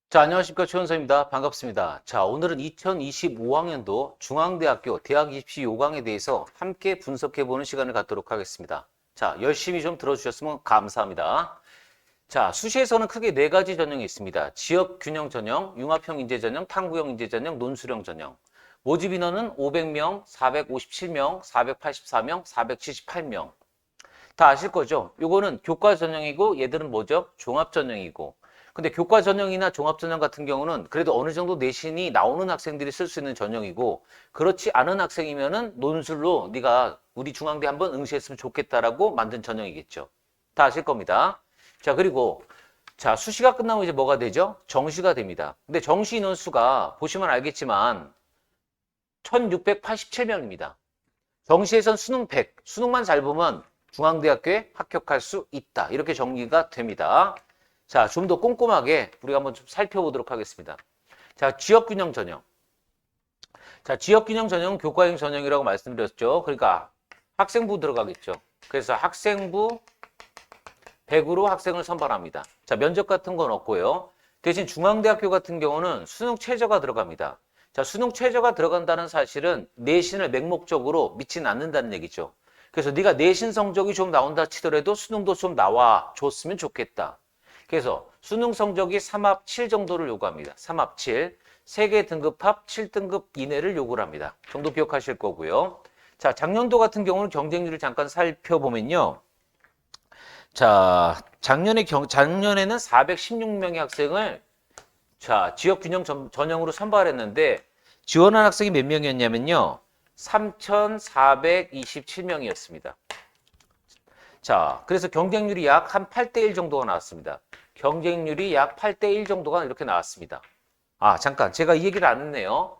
자, 안녕하십니까. 최원서입니다. 반갑습니다. 자, 오늘은 2025학년도 중앙대학교 대학 입시 요강에 대해서 함께 분석해보는 시간을 갖도록 하겠습니다. 자, 열심히 좀 들어주셨으면 감사합니다. 자, 수시에서는 크게 네 가지 전형이 있습니다. 지역균형 전형, 융합형 인재 전형, 탐구형 인재 전형, 논술형 전형. 모집 인원은 500명, 457명, 484명, 478명. 다 아실 거죠? 요거는 교과 전형이고 얘들은 뭐죠? 종합 전형이고. 근데 교과 전형이나 종합 전형 같은 경우는 그래도 어느 정도 내신이 나오는 학생들이 쓸 수 있는 전형이고 그렇지 않은 학생이면은 논술로 네가 우리 중앙대 한번 응시했으면 좋겠다라고 만든 전형이겠죠. 다 아실 겁니다. 자, 그리고 자, 수시가 끝나면 이제 뭐가 되죠? 정시가 됩니다. 근데 정시 인원수가 보시면 알겠지만 1687명입니다. 정시에선 수능 100, 수능만 잘 보면 중앙대학교에 합격할 수 있다. 이렇게 정리가 됩니다. 자, 좀 더 꼼꼼하게 우리가 한번 좀 살펴보도록 하겠습니다. 자, 지역균형 전형. 자, 지역균형 전형은 교과형 전형이라고 말씀드렸죠. 그러니까 학생부 들어가겠죠. 그래서 학생부 100으로 학생을 선발합니다. 자, 면접 같은 건 없고요. 대신 중앙대학교 같은 경우는 수능 최저가 들어갑니다. 자, 수능 최저가 들어간다는 사실은 내신을 맹목적으로 믿지는 않는다는 얘기죠. 그래서 네가 내신 성적이 좀 나온다 치더라도 수능도 좀 나와 줬으면 좋겠다. 그래서 수능 성적이 3합 7 정도를 요구합니다. 3합 7. 3개 등급 합 7등급 이내를 요구를 합니다. 정도 기억하실 거고요. 자, 작년도 같은 경우는 경쟁률을 잠깐 살펴보면요. 자, 작년에는 416명의 학생을 자, 지역균형 전형으로 선발했는데 지원한 학생이 몇 명이었냐면요. 3,427명이었습니다. 자, 그래서 경쟁률이 약 한 8대1 정도가 나왔습니다. 경쟁률이 약 8대1 정도가 이렇게 나왔습니다. 아, 잠깐. 제가 이 얘기를 안 했네요.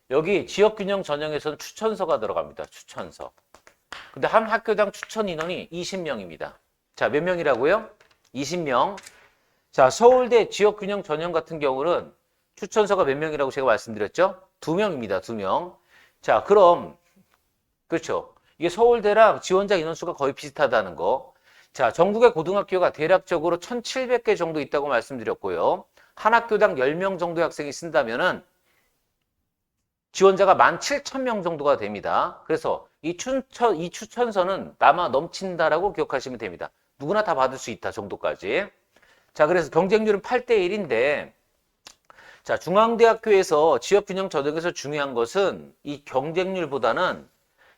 여기 지역균형 전형에서는 추천서가 들어갑니다. 추천서. 근데 한 학교당 추천 인원이 20명입니다. 자, 몇 명이라고요? 20명. 자, 서울대 지역균형 전형 같은 경우는 추천서가 몇 명이라고 제가 말씀드렸죠? 2명입니다. 2명. 자, 그럼 그렇죠. 이게 서울대랑 지원자 인원수가 거의 비슷하다는 거. 자, 전국의 고등학교가 대략적으로 1,700개 정도 있다고 말씀드렸고요. 한 학교당 10명 정도의 학생이 쓴다면은 지원자가 17,000명 정도가 됩니다. 그래서 이 추천서는 남아 넘친다라고 기억하시면 됩니다. 누구나 다 받을 수 있다 정도까지. 자, 그래서 경쟁률은 8대1인데 자, 중앙대학교에서 지역균형 전형에서 중요한 것은 이 경쟁률보다는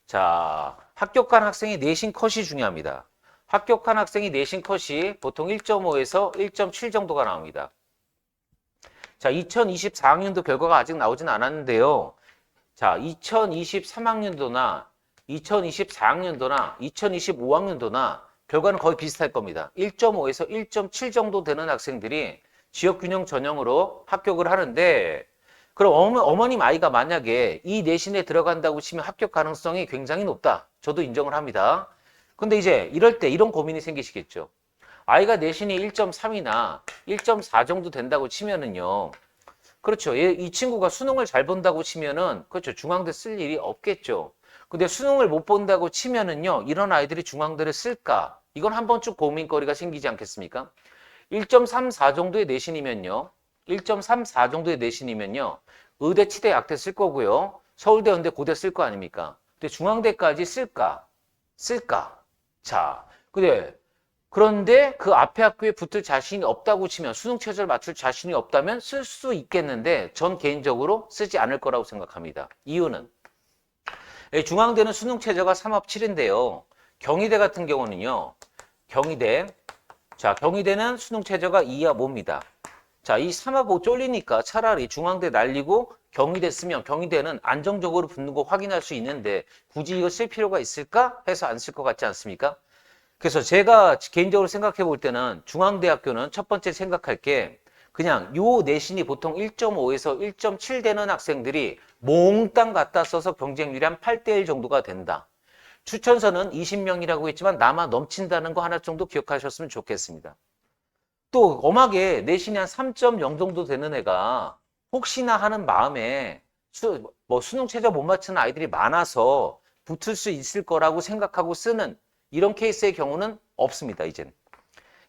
자, 합격한 학생의 내신 컷이 중요합니다. 합격한 학생이 내신 컷이 보통 1.5에서 1.7 정도가 나옵니다. 자, 2024학년도 결과가 아직 나오진 않았는데요. 자, 2023학년도나 2024학년도나 2025학년도나 결과는 거의 비슷할 겁니다. 1.5에서 1.7 정도 되는 학생들이 지역균형 전형으로 합격을 하는데 그럼 어머님 아이가 만약에 이 내신에 들어간다고 치면 합격 가능성이 굉장히 높다. 저도 인정을 합니다. 근데 이제 이럴 때 이런 고민이 생기시겠죠. 아이가 내신이 1.3이나 1.4 정도 된다고 치면은요. 그렇죠. 이 친구가 수능을 잘 본다고 치면은 그렇죠. 중앙대 쓸 일이 없겠죠. 근데 수능을 못 본다고 치면은요. 이런 아이들이 중앙대를 쓸까? 이건 한 번쯤 고민거리가 생기지 않겠습니까? 1.34 정도의 내신이면요. 1.34 정도의 내신이면요. 의대, 치대, 약대 쓸 거고요. 서울대, 연대, 고대 쓸 거 아닙니까? 근데 중앙대까지 쓸까? 쓸까? 자, 그런데 그 앞에 학교에 붙을 자신이 없다고 치면 수능 최저를 맞출 자신이 없다면 쓸 수 있겠는데 전 개인적으로 쓰지 않을 거라고 생각합니다. 이유는 중앙대는 수능 최저가 3합 7인데요. 경희대 같은 경우는요. 경희대는 수능 최저가 2합 5입니다. 자, 이 3합 5 쫄리니까 차라리 중앙대 날리고 경희대 쓰면 경희대는 안정적으로 붙는 거 확인할 수 있는데 굳이 이거 쓸 필요가 있을까 해서 안 쓸 것 같지 않습니까? 그래서 제가 개인적으로 생각해 볼 때는 중앙대학교는 첫 번째 생각할 게 그냥 요 내신이 보통 1.5에서 1.7 되는 학생들이 몽땅 갖다 써서 경쟁률이 한 8대1 정도가 된다. 추천서는 20명이라고 했지만 남아 넘친다는 거 하나 정도 기억하셨으면 좋겠습니다. 또 엄하게 내신이 한 3.0 정도 되는 애가 혹시나 하는 마음에 수능 최저 못 맞추는 아이들이 많아서 붙을 수 있을 거라고 생각하고 쓰는 이런 케이스의 경우는 없습니다, 이젠.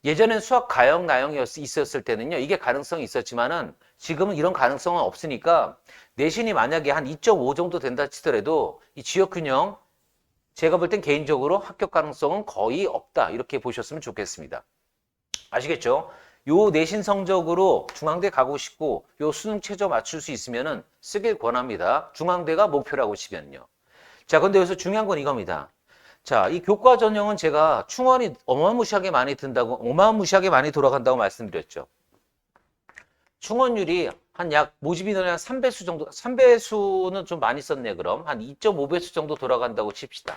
예전엔 수학 가형, 나형이 있었을 때는요, 이게 가능성이 있었지만은 지금은 이런 가능성은 없으니까 내신이 만약에 한 2.5 정도 된다 치더라도 이 지역균형 제가 볼 땐 개인적으로 합격 가능성은 거의 없다. 이렇게 보셨으면 좋겠습니다. 아시겠죠? 요 내신 성적으로 중앙대 가고 싶고 요 수능 최저 맞출 수 있으면은 쓰길 권합니다. 중앙대가 목표라고 치면요. 자, 근데 여기서 중요한 건 이겁니다. 자, 이 교과 전형은 제가 충원이 어마무시하게 많이 든다고, 어마무시하게 많이 돌아간다고 말씀드렸죠. 충원율이 한 약 모집 인원의 한 3배수 정도, 3배수는 좀 많이 썼네, 그럼. 한 2.5배수 정도 돌아간다고 칩시다.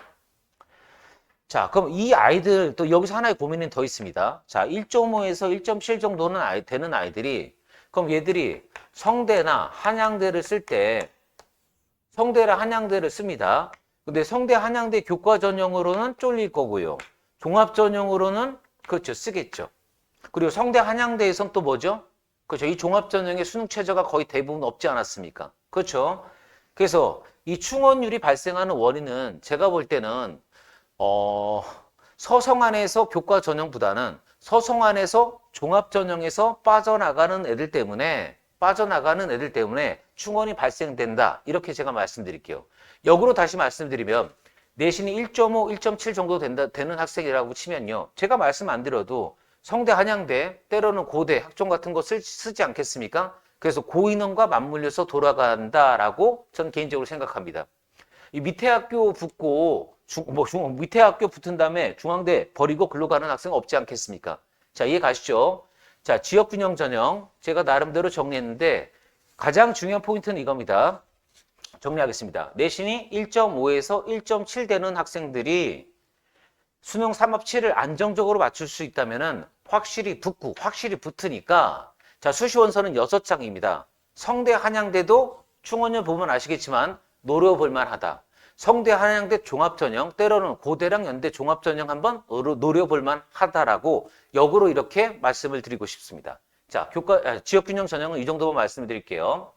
자, 그럼 이 아이들, 또 여기서 하나의 고민이 더 있습니다. 자, 1.5에서 1.7 정도는 되는 아이들이, 그럼 얘들이 성대나 한양대를 쓸 때, 성대나 한양대를 씁니다. 근데 성대 한양대 교과 전형으로는 쫄릴 거고요. 종합 전형으로는 그렇죠, 쓰겠죠. 그리고 성대 한양대에선 또 뭐죠? 그렇죠. 이 종합 전형의 수능 최저가 거의 대부분 없지 않았습니까? 그렇죠. 그래서 이 충원율이 발생하는 원인은 제가 볼 때는 서성안에서 교과 전형보다는 서성안에서 종합 전형에서 빠져나가는 애들 때문에 충원이 발생된다. 이렇게 제가 말씀드릴게요. 역으로 다시 말씀드리면 내신이 1.5, 1.7 정도 되는 학생이라고 치면요. 제가 말씀 안 드려도 성대 한양대, 때로는 고대, 학종 같은 거 쓰지 않겠습니까? 그래서 고인원과 맞물려서 돌아간다라고 전 개인적으로 생각합니다. 이 밑에 학교 붙고 밑에 학교 붙은 다음에 중앙대 버리고 글로 가는 학생 없지 않겠습니까? 자, 이해 가시죠? 자, 지역균형 전형 제가 나름대로 정리했는데 가장 중요한 포인트는 이겁니다. 정리하겠습니다. 내신이 1.5에서 1.7 되는 학생들이 수능 3합 7을 안정적으로 맞출 수 있다면은 확실히 붙으니까 자, 수시원서는 6장입니다. 성대 한양대도 충원을 보면 아시겠지만 노려볼 만하다. 성대 한양대 종합전형, 때로는 고대랑 연대 종합전형 한번 노려볼 만하다라고 역으로 이렇게 말씀을 드리고 싶습니다. 자, 지역균형 전형은 이 정도만 말씀을 드릴게요.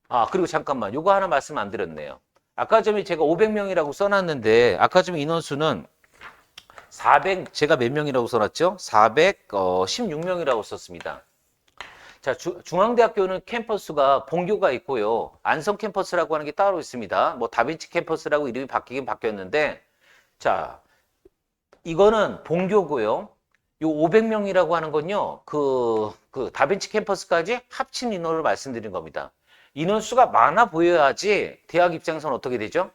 아, 그리고 잠깐만, 요거 하나 말씀 안 드렸네요. 아까 전에 제가 500명이라고 써놨는데, 아까 전 인원수는 400, 제가 몇 명이라고 써놨죠? 416명이라고 썼습니다. 자, 중앙대학교는 캠퍼스가 본교가 있고요. 안성 캠퍼스라고 하는 게 따로 있습니다. 뭐 다빈치 캠퍼스라고 이름이 바뀌긴 바뀌었는데, 자, 이거는 본교고요. 요 500명이라고 하는 건요, 그 다빈치 캠퍼스까지 합친 인원을 말씀드린 겁니다. 인원수가 많아 보여야지 대학 입장에서는 어떻게 되죠?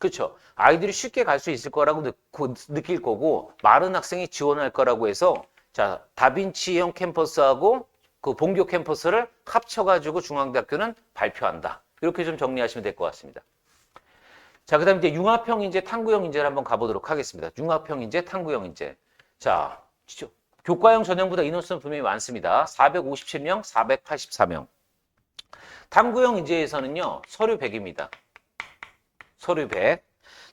그렇죠. 아이들이 쉽게 갈 수 있을 거라고 느낄 거고 많은 학생이 지원할 거라고 해서 자, 다빈치형 캠퍼스하고 그 본교 캠퍼스를 합쳐가지고 중앙대학교는 발표한다. 이렇게 좀 정리하시면 될 것 같습니다. 자, 그 다음에 이제 융합형 인재, 탕구형 인재를 한번 가보도록 하겠습니다. 융합형 인재, 탕구형 인재. 자, 교과형 전형보다 인원수는 분명히 많습니다. 457명, 484명. 탐구형 인재에서는요, 서류 100입니다. 서류 100.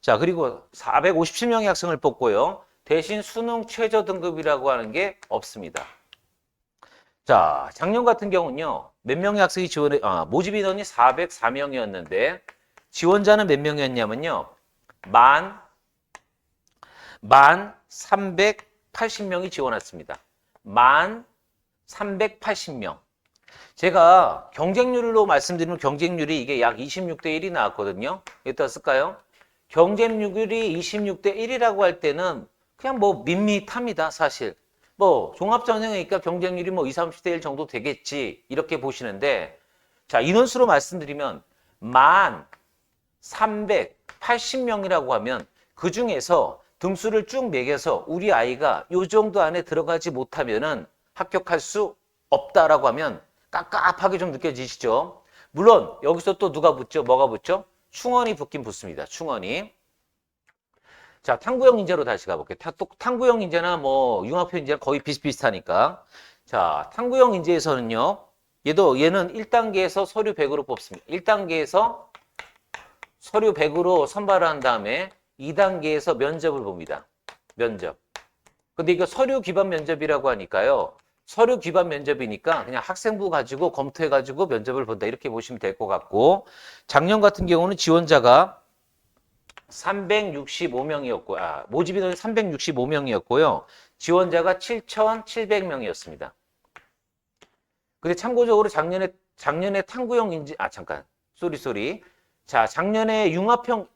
자, 그리고 457명의 학생을 뽑고요. 대신 수능 최저 등급이라고 하는 게 없습니다. 자, 작년 같은 경우는요, 몇 명의 학생이 모집 인원이 404명이었는데, 지원자는 몇 명이었냐면요, 380명이 지원했습니다. 380명. 제가 경쟁률로 말씀드리면 경쟁률이 이게 약 26대 1이 나왔거든요. 여기다 쓸까요? 경쟁률이 26대 1이라고 할 때는 그냥 뭐 밋밋합니다, 사실. 뭐 종합전형이니까 경쟁률이 뭐 20, 30대 1 정도 되겠지 이렇게 보시는데 자, 인원수로 말씀드리면 380명이라고 하면 그 중에서 등수를 쭉 매겨서 우리 아이가 이 정도 안에 들어가지 못하면은 합격할 수 없다라고 하면 깝깝하게 좀 느껴지시죠? 물론 여기서 또 누가 붙죠? 뭐가 붙죠? 충원이 붙긴 붙습니다. 충원이. 자, 탕구형 인재로 다시 가볼게요. 탕구형 인재나 뭐 융합형 인재는 거의 비슷비슷하니까. 자, 탕구형 인재에서는요. 얘는 1단계에서 서류 100으로 뽑습니다. 1단계에서 서류 100으로 선발을 한 다음에 2단계에서 면접을 봅니다. 면접. 근데 이거 서류 기반 면접이라고 하니까요. 서류 기반 면접이니까 그냥 학생부 가지고 검토해가지고 면접을 본다. 이렇게 보시면 될 것 같고 작년 같은 경우는 지원자가 365명이었고 모집 인원이 365명이었고요. 지원자가 7,700명이었습니다. 근데 참고적으로 작년에 탕구형 인재, 쏘리. 자, 작년에 융합형,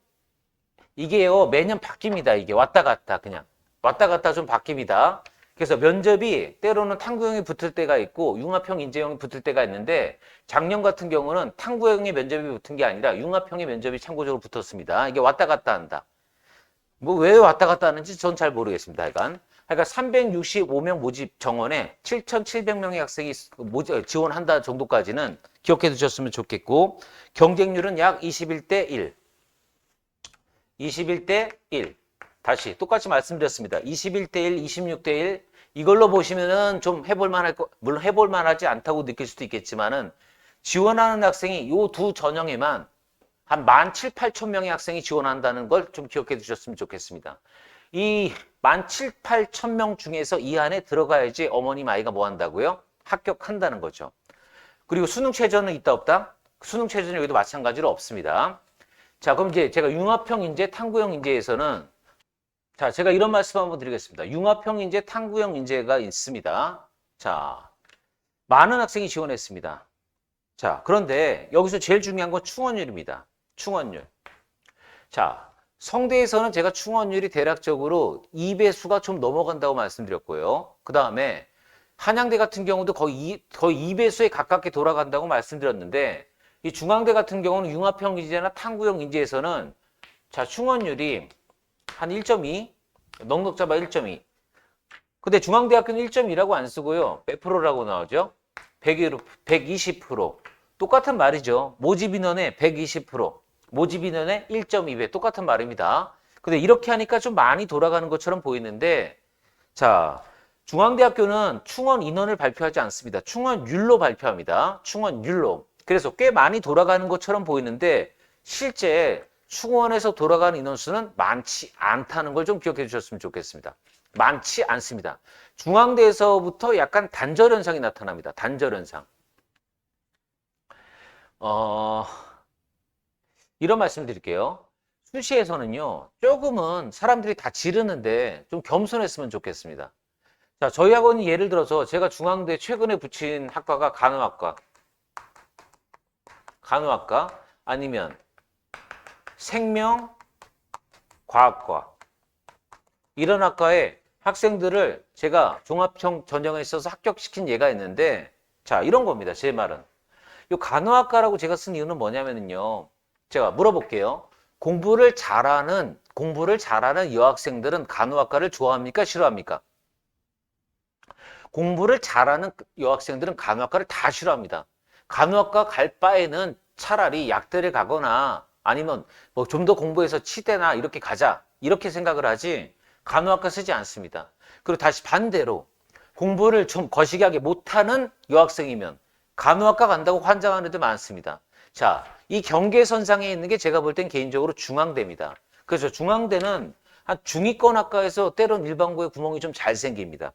이게요, 매년 바뀝니다. 이게 왔다 갔다 좀 바뀝니다. 그래서 면접이 때로는 탕구형이 붙을 때가 있고 융합형 인재형이 붙을 때가 있는데 작년 같은 경우는 탕구형의 면접이 붙은 게 아니라 융합형의 면접이 참고적으로 붙었습니다. 이게 왔다 갔다 한다. 뭐 왜 왔다 갔다 하는지 전 잘 모르겠습니다. 하여간 365명 모집 정원에 7,700명의 학생이 지원한다 정도까지는 기억해 두셨으면 좋겠고, 경쟁률은 약 21대 1. 21대 1. 다시 똑같이 말씀드렸습니다. 21대 1, 26대 1. 이걸로 보시면은 좀 해볼 만할 거, 물론 해볼 만하지 않다고 느낄 수도 있겠지만은 지원하는 학생이 요 두 전형에만 한 17,800명의 학생이 지원한다는 걸 좀 기억해 두셨으면 좋겠습니다. 이 17,800명 중에서 이 안에 들어가야지 어머님 아이가 뭐 한다고요? 합격한다는 거죠. 그리고 수능 최저는 있다 없다? 수능 최저는 여기도 마찬가지로 없습니다. 자, 그럼 이제 제가 융합형 인재, 탕구형 인재에서는 자, 제가 이런 말씀 한번 드리겠습니다. 융합형 인재, 탕구형 인재가 있습니다. 자, 많은 학생이 지원했습니다. 자, 그런데 여기서 제일 중요한 건 충원율입니다. 충원율. 자, 성대에서는 제가 충원율이 대략적으로 2배수가 좀 넘어간다고 말씀드렸고요. 그 다음에 한양대 같은 경우도 거의 2배수에 가깝게 돌아간다고 말씀드렸는데, 이 중앙대 같은 경우는 융합형 인재나 탕구형 인재에서는 자, 충원율이 한 1.2, 넉넉 잡아 1.2. 근데 중앙대학교는 1.2라고 안 쓰고요. 몇 프로라고 나오죠? 120%. 똑같은 말이죠. 모집 인원의 120%. 모집 인원의 1.2배. 똑같은 말입니다. 근데 이렇게 하니까 좀 많이 돌아가는 것처럼 보이는데, 자, 중앙대학교는 충원 인원을 발표하지 않습니다. 충원율로 발표합니다. 충원율로. 그래서 꽤 많이 돌아가는 것처럼 보이는데 실제 충원에서 돌아가는 인원수는 많지 않다는 걸 좀 기억해 주셨으면 좋겠습니다. 많지 않습니다. 중앙대에서부터 약간 단절 현상이 나타납니다. 단절 현상. 이런 말씀 드릴게요. 수시에서는요, 조금은 사람들이 다 지르는데 좀 겸손했으면 좋겠습니다. 자, 저희 학원이 예를 들어서 제가 중앙대 최근에 붙인 학과가 간호학과 아니면 생명과학과 이런 학과에 학생들을 제가 종합형 전형에 있어서 합격시킨 예가 있는데, 자, 이런 겁니다. 제 말은. 이 간호학과라고 제가 쓴 이유는 뭐냐면요. 제가 물어볼게요. 공부를 잘하는 여학생들은 간호학과를 좋아합니까? 싫어합니까? 공부를 잘하는 여학생들은 간호학과를 다 싫어합니다. 간호학과 갈 바에는 차라리 약대를 가거나 아니면 뭐 좀 더 공부해서 치대나 이렇게 가자. 이렇게 생각을 하지 간호학과 쓰지 않습니다. 그리고 다시 반대로 공부를 좀 거시기하게 못하는 여학생이면 간호학과 간다고 환장하는 애들 많습니다. 자, 이 경계선상에 있는 게 제가 볼 땐 개인적으로 중앙대입니다. 그래서 중앙대는 한 중위권 학과에서 때론 일반고에 구멍이 좀 잘 생깁니다.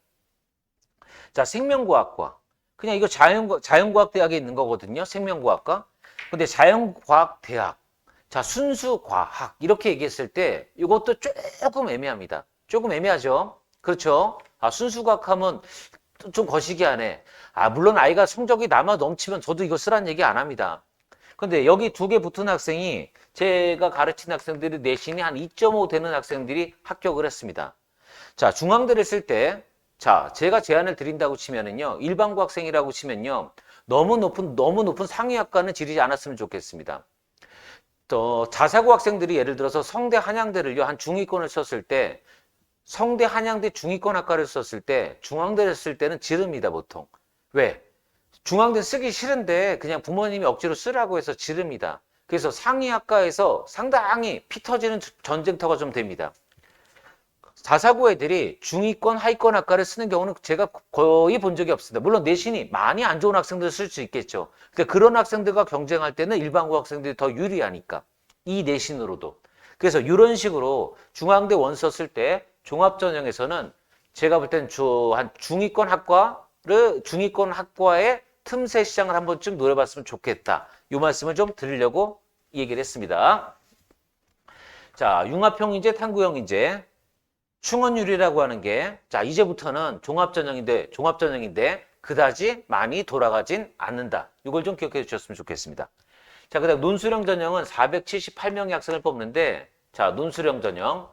자, 생명과학과. 그냥 이거 자연과학대학에 있는 거거든요. 생명과학과. 근데 자연과학대학. 자, 순수과학. 이렇게 얘기했을 때 이것도 조금 애매합니다. 조금 애매하죠. 그렇죠. 아, 순수과학 하면 좀 거시기하네. 아, 물론 아이가 성적이 남아 넘치면 저도 이거 쓰라는 얘기 안 합니다. 근데 여기 두 개 붙은 학생이 제가 가르친 학생들이 내신이 한 2.5 되는 학생들이 합격을 했습니다. 자, 중앙대를 쓸 때, 자, 제가 제안을 드린다고 치면은요, 일반고 학생이라고 치면요, 너무 높은 상위학과는 지르지 않았으면 좋겠습니다. 또 자사고 학생들이 예를 들어서 성대 한양대를요, 한 중위권을 썼을 때, 성대 한양대 중위권 학과를 썼을 때, 중앙대를 쓸 때는 지릅니다, 보통. 왜? 중앙대 쓰기 싫은데 그냥 부모님이 억지로 쓰라고 해서 지릅니다. 그래서 상위 학과에서 상당히 피 터지는 전쟁터가 좀 됩니다. 자사고 애들이 중위권, 하위권 학과를 쓰는 경우는 제가 거의 본 적이 없습니다. 물론 내신이 많이 안 좋은 학생들 쓸 수 있겠죠. 근데 그런 학생들과 경쟁할 때는 일반고 학생들이 더 유리하니까. 이 내신으로도. 그래서 이런 식으로 중앙대 원 썼을 때 종합전형에서는 제가 볼 땐 한 중위권 학과의 틈새 시장을 한 번쯤 노려봤으면 좋겠다. 이 말씀을 좀 드리려고 얘기를 했습니다. 자, 융합형 인재, 탕구형 인재. 충원율이라고 하는 게, 자, 이제부터는 종합전형인데, 그다지 많이 돌아가진 않는다. 이걸 좀 기억해 주셨으면 좋겠습니다. 자, 그 다음 논술형 전형은 478명의 학생을 뽑는데, 자, 논술형 전형.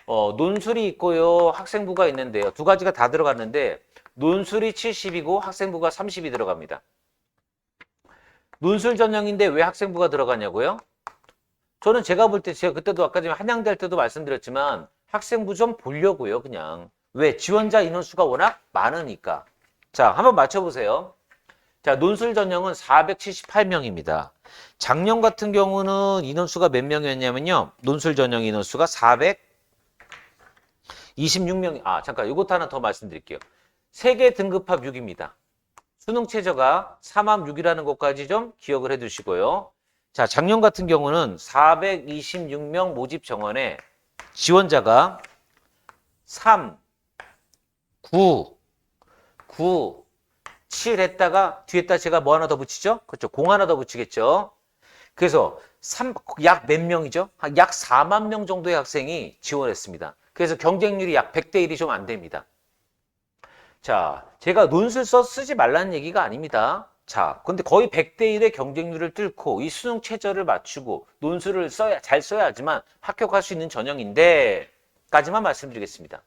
논술이 있고요, 학생부가 있는데요. 두 가지가 다 들어갔는데, 논술이 70이고 학생부가 30이 들어갑니다. 논술 전형인데 왜 학생부가 들어가냐고요? 저는 제가 볼 때, 제가 그때도 아까 전에 한양대 할 때도 말씀드렸지만, 학생부 좀 보려고요, 그냥. 왜? 지원자 인원수가 워낙 많으니까. 자, 한번 맞춰보세요. 자, 논술 전형은 478명입니다. 작년 같은 경우는 인원수가 몇 명이었냐면요. 논술 전형 인원수가 426명. 잠깐, 이것도 하나 더 말씀드릴게요. 세계 등급합 6입니다. 수능 최저가 3합6이라는 것까지 좀 기억을 해 두시고요. 자, 작년 같은 경우는 426명 모집 정원에 지원자가 3, 9, 7 했다가 뒤에다 제가 뭐 하나 더 붙이죠? 그렇죠. 공 하나 더 붙이겠죠. 그래서 약 몇 명이죠? 약 4만 명 정도의 학생이 지원했습니다. 그래서 경쟁률이 약 100대 1이 좀 안 됩니다. 자, 제가 논술서 쓰지 말라는 얘기가 아닙니다. 자, 근데 거의 100대 1의 경쟁률을 뚫고 이 수능 최저를 맞추고 논술을 잘 써야지만 합격할 수 있는 전형인데 까지만 말씀드리겠습니다.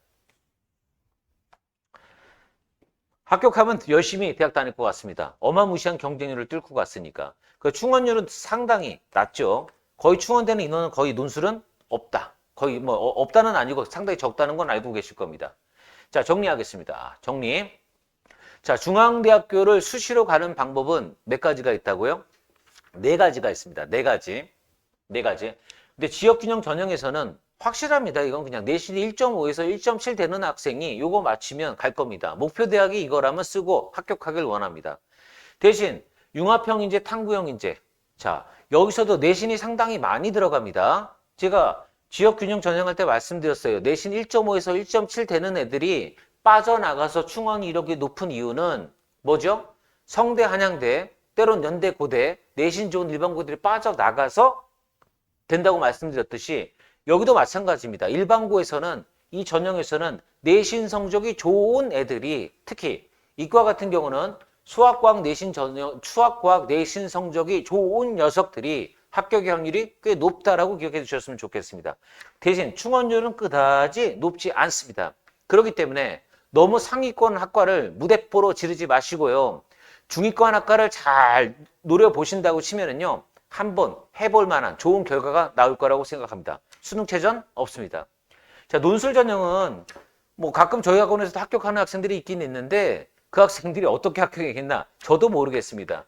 합격하면 열심히 대학 다닐 것 같습니다. 어마무시한 경쟁률을 뚫고 갔으니까. 그 충원율은 상당히 낮죠. 거의 충원되는 인원은 거의 논술은 없다. 거의 뭐 없다는 아니고 상당히 적다는 건 알고 계실 겁니다. 자, 정리하겠습니다. 정리. 자, 중앙대학교를 수시로 가는 방법은 몇 가지가 있다고요? 네 가지가 있습니다. 네 가지. 근데 지역균형 전형에서는 확실합니다. 이건 그냥 내신이 1.5에서 1.7 되는 학생이 요거 맞추면 갈 겁니다. 목표 대학이 이거라면 쓰고 합격하길 원합니다. 대신 융합형 인재, 탐구형 인재. 자, 여기서도 내신이 상당히 많이 들어갑니다. 제가 지역균형 전형할 때 말씀드렸어요. 내신 1.5에서 1.7 되는 애들이 빠져나가서 충원이 이렇게 높은 이유는 뭐죠? 성대, 한양대, 때론 연대, 고대, 내신 좋은 일반고들이 빠져나가서 된다고 말씀드렸듯이 여기도 마찬가지입니다. 일반고에서는 이 전형에서는 내신 성적이 좋은 애들이 특히 이과 같은 경우는 수학과학 내신 성적이 좋은 녀석들이 합격의 확률이 꽤 높다라고 기억해 주셨으면 좋겠습니다. 대신 충원율은 그다지 높지 않습니다. 그렇기 때문에 너무 상위권 학과를 무대포로 지르지 마시고요. 중위권 학과를 잘 노려보신다고 치면은요. 한번 해볼 만한 좋은 결과가 나올 거라고 생각합니다. 수능 최전 없습니다. 자, 논술 전형은 뭐 가끔 저희 학원에서도 합격하는 학생들이 있긴 있는데 그 학생들이 어떻게 합격했나 저도 모르겠습니다.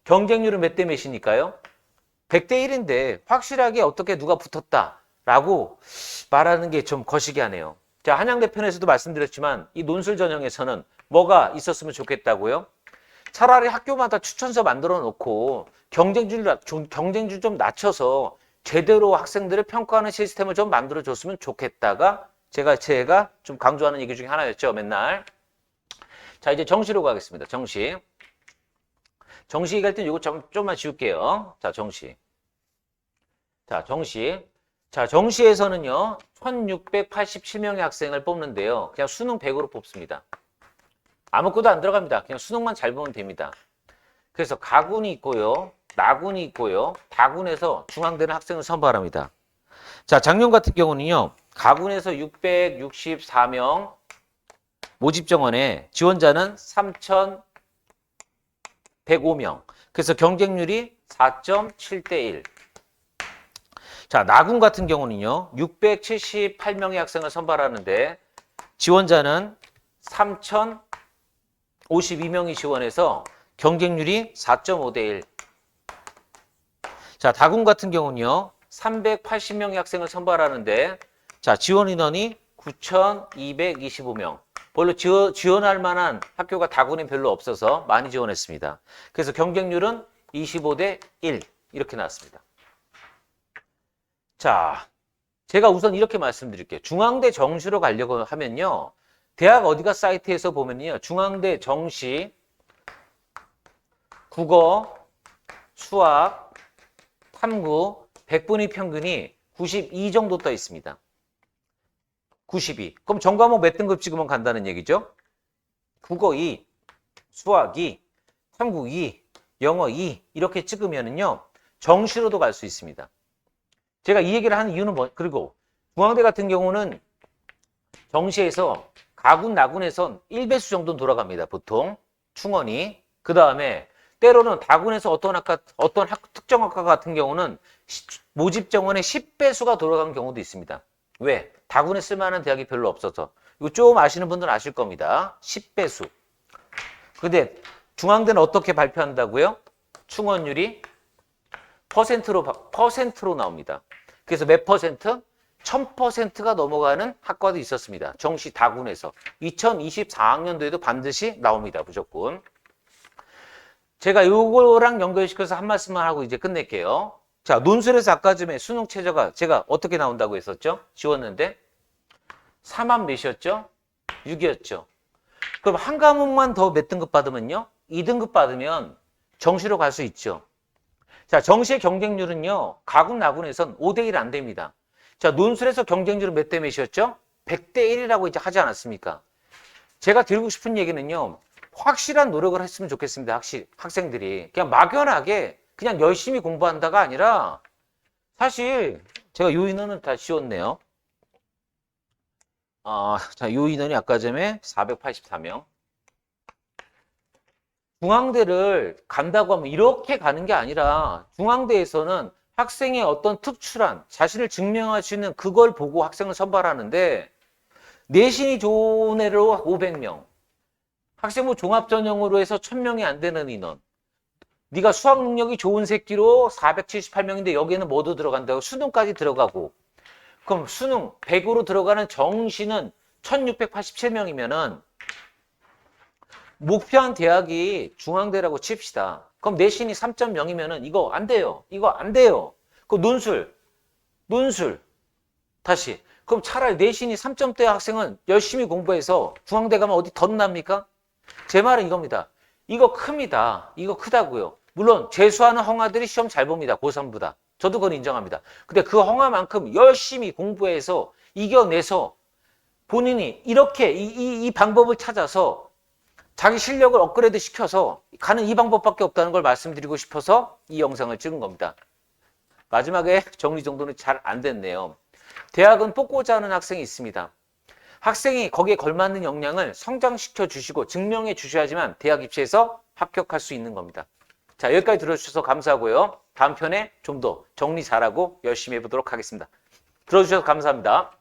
경쟁률은 몇 대 몇이니까요? 100대 1인데 확실하게 어떻게 누가 붙었다라고 말하는 게 좀 거시기하네요. 자, 한양대 편에서도 말씀드렸지만 이 논술 전형에서는 뭐가 있었으면 좋겠다고요? 차라리 학교마다 추천서 만들어 놓고 경쟁률 좀 낮춰서 제대로 학생들을 평가하는 시스템을 좀 만들어 줬으면 좋겠다가 제가 좀 강조하는 얘기 중에 하나였죠, 맨날. 자, 이제 정시로 가겠습니다. 정시 얘기할 땐 이거 좀만 지울게요. 자, 정시. 자, 정시에서는요, 1687명의 학생을 뽑는데요. 그냥 수능 100으로 뽑습니다. 아무것도 안 들어갑니다. 그냥 수능만 잘 보면 됩니다. 그래서 가군이 있고요, 나군이 있고요, 다군에서 중앙대는 학생을 선발합니다. 자, 작년 같은 경우는요, 가군에서 664명 모집 정원에 지원자는 3105명. 그래서 경쟁률이 4.7대 1. 자, 나군 같은 경우는요, 678명의 학생을 선발하는데 지원자는 3052명이 지원해서 경쟁률이 4.5대 1. 자, 다군 같은 경우는요, 380명의 학생을 선발하는데 자, 지원 인원이 9225명. 별로 지원할 만한 학교가 다군에 별로 없어서 많이 지원했습니다. 그래서 경쟁률은 25대 1 이렇게 나왔습니다. 자, 제가 우선 이렇게 말씀드릴게요. 중앙대 정시로 가려고 하면요. 대학 어디가 사이트에서 보면요. 중앙대 정시, 국어, 수학, 탐구, 100분위 평균이 92 정도 떠 있습니다. 92. 그럼 전과목 몇 등급 찍으면 간다는 얘기죠? 국어 2, 수학 2, 한국 2, 영어 2 이렇게 찍으면은요. 정시로도 갈 수 있습니다. 제가 이 얘기를 하는 이유는 그리고 중앙대 같은 경우는 정시에서 가군, 나군에선 1배수 정도는 돌아갑니다. 보통 충원이. 그 다음에 때로는 다군에서 어떤 특정 학과 같은 경우는 모집 정원의 10배수가 돌아간 경우도 있습니다. 왜? 다군에 쓸만한 대학이 별로 없어서. 이거 좀 아시는 분들은 아실 겁니다. 10배수. 근데 중앙대는 어떻게 발표한다고요? 충원율이 퍼센트로 나옵니다. 그래서 몇 퍼센트? 1000%가 넘어가는 학과도 있었습니다. 정시 다군에서. 2024학년도에도 반드시 나옵니다. 무조건. 제가 요거랑 연결시켜서 한 말씀만 하고 이제 끝낼게요. 자, 논술에서 아까 전에 수능 최저가 제가 어떻게 나온다고 했었죠? 지웠는데 4만 몇이었죠? 6이었죠. 그럼 한 과목만 더 몇 등급 받으면요? 2등급 받으면 정시로 갈 수 있죠. 자, 정시의 경쟁률은요. 가군, 나군에선 5대1 안 됩니다. 자, 논술에서 경쟁률은 몇 대 몇이었죠? 100대 1이라고 이제 하지 않았습니까? 제가 드리고 싶은 얘기는요. 확실한 노력을 했으면 좋겠습니다. 학생들이. 그냥 막연하게 그냥 열심히 공부한다가 아니라 사실 제가 요 인원은 다 씌웠네요. 자, 요 인원이 아까 전에 484명. 중앙대를 간다고 하면 이렇게 가는 게 아니라 중앙대에서는 학생의 어떤 특출한 자신을 증명할 수 있는 그걸 보고 학생을 선발하는데 내신이 좋은 애로 500명, 학생부 종합전형으로 해서 1000명이 안 되는 인원, 네가 수학 능력이 좋은 새끼로 478명인데 여기에는 뭐도 들어간다고? 수능까지 들어가고 그럼 수능 100으로 들어가는 정시는 1687명이면은 목표한 대학이 중앙대라고 칩시다. 그럼 내신이 3.0이면은 이거 안 돼요. 이거 안 돼요. 그럼 논술. 다시. 그럼 차라리 내신이 3점대 학생은 열심히 공부해서 중앙대 가면 어디 덧납니까? 제 말은 이겁니다. 이거 큽니다. 이거 크다고요. 물론 재수하는 헝아들이 시험 잘 봅니다. 고3보다. 저도 그건 인정합니다. 근데 그 헝아만큼 열심히 공부해서 이겨내서 본인이 이렇게 이 방법을 찾아서 자기 실력을 업그레이드 시켜서 가는 이 방법밖에 없다는 걸 말씀드리고 싶어서 이 영상을 찍은 겁니다. 마지막에 정리 정도는 잘 안 됐네요. 대학은 뽑고자 하는 학생이 있습니다. 학생이 거기에 걸맞는 역량을 성장시켜 주시고 증명해 주셔야지만 대학 입시에서 합격할 수 있는 겁니다. 자, 여기까지 들어주셔서 감사하고요. 다음 편에 좀 더 정리 잘하고 열심히 해보도록 하겠습니다. 들어주셔서 감사합니다.